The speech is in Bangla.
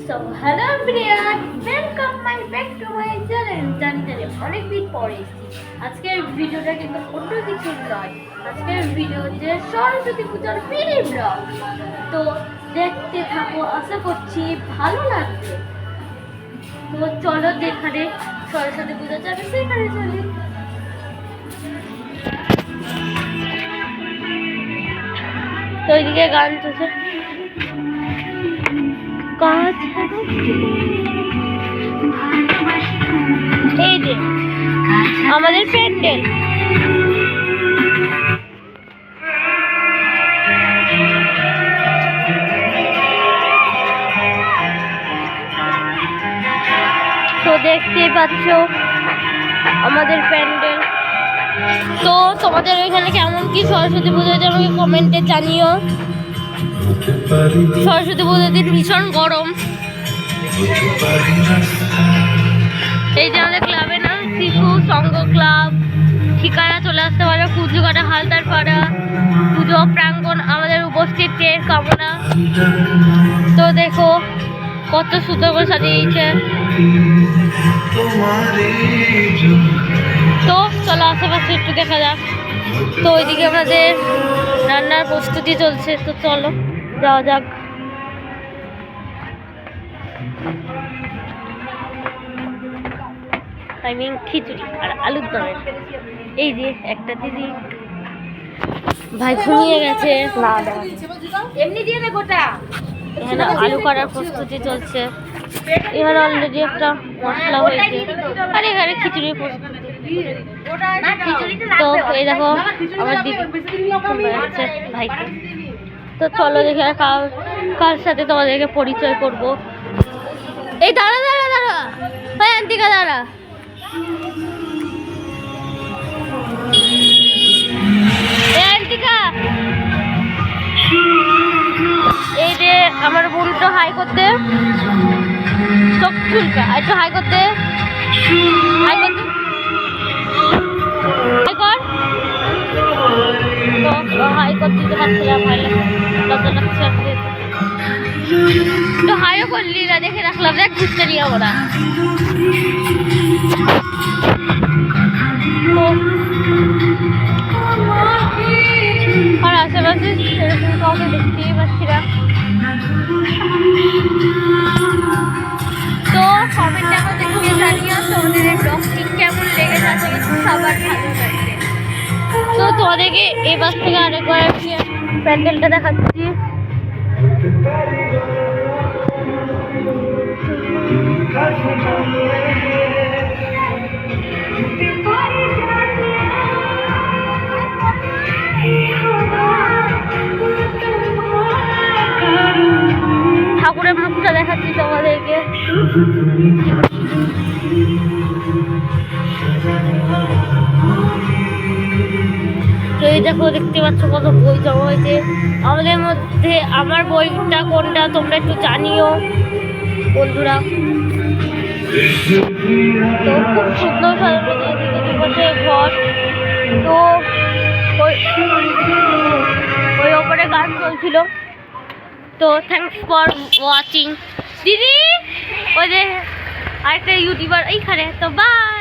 So hello everyone, welcome back to my channel. জানি অনেকদিন পরে এসেছি। আজকের ভিডিওটা কিন্তু অন্য কিছু নয়, আজকের ভিডিও হচ্ছে সরস্বতী পূজার মিনি ব্লগ। তো দেখতে থাকো, আশা করছি ভালো লাগবে। তো চলো যেখানে সরস্বতী পূজা যাবে সেখানে চলি। তো ওইদিকে গান চলছে, এই যে আমাদের প্যান্ডেল। তো দেখতেই পাচ্ছ আমাদের প্যান্ডেল। তো তোমাদের ওইখানে কেমন কি সরস্বতী পুজো হয়েছে আমাকে কমেন্টে জানিও। সরস্বতী পুজোর দিন ভীষণ গরম। এই যে আমাদের ক্লাবে না, শিশু সংঘ ক্লাব, ঠিকানা চলে আসতে পারে কুচুকাটা হালদার পাড়া, পুজো প্রাঙ্গণ আমাদের উপস্থিতের কামনা। তো দেখো কত সুন্দর করে সাজিয়েছে। তো চলো আশেপাশে একটু দেখা যাক। তো ওইদিকে আমাদের রান্নার প্রস্তুতি চলছে, তো চলো যাওয়া যাক। খিচুড়ি আর আলুর দমের। এই যে একটা দিদি ভাই ঘুমিয়ে গেছে, এমনি দিয়ে না গোটা। এখানে আলু করার প্রস্তুতি চলছে। এখানে অলরেডি একটা মশলা হয়েছে আর এখানে খিচুড়ির প্রস্তুতি। তো এই দেখো আমার দিদি হচ্ছে ভাইকে। তো চলো দেখে কার সাথে তোমাদেরকে পরিচয় করব। এই দাঁড়া দাঁড়া দাঁড়া, ভাই আন্তিকা দাঁড়া। এই যে আমার বোনটা হাই করতে, চোখ চুলকা একটু হাই করতে, হাই করতে, হাই কর। তো হাই করতে দিতে পারছিলাম, ভাই লজ্জা লাগছে। তো হাইও করলি না, দেখে রাখলাম, দেখ ঘুরতে নিয়ে ওরা। আর আশেপাশে সেরকম কাউকে দেখতেই পাচ্ছি না। তো কমেন্টে আমাদেরকে জানিও তোমাদের এই ব্লগটি কেমন লেগেছে। আশা করছি সবার ভালো লাগবে। তো তোমাদেরকে এই বাস থেকে আরেকবার প্যান্ডেলটা দেখাচ্ছি। ঠাকুরের মুখটা দেখাচ্ছি তোমাদেরকে। তো এই দেখো, দেখতে পাচ্ছ কত বই জমা হয়েছে। আমাদের মধ্যে আমার বইটা কোনটা তোমরা একটু জানিও বন্ধুরা। তো খুব সুন্দর সাজানো দিদি ঘর। তো ওই ওপরে গান চলছিল। তো থ্যাংকস ফর ওয়াচিং দিদি। ওই যে আরেকটা ইউটিউবার এইখানে। তো বাই।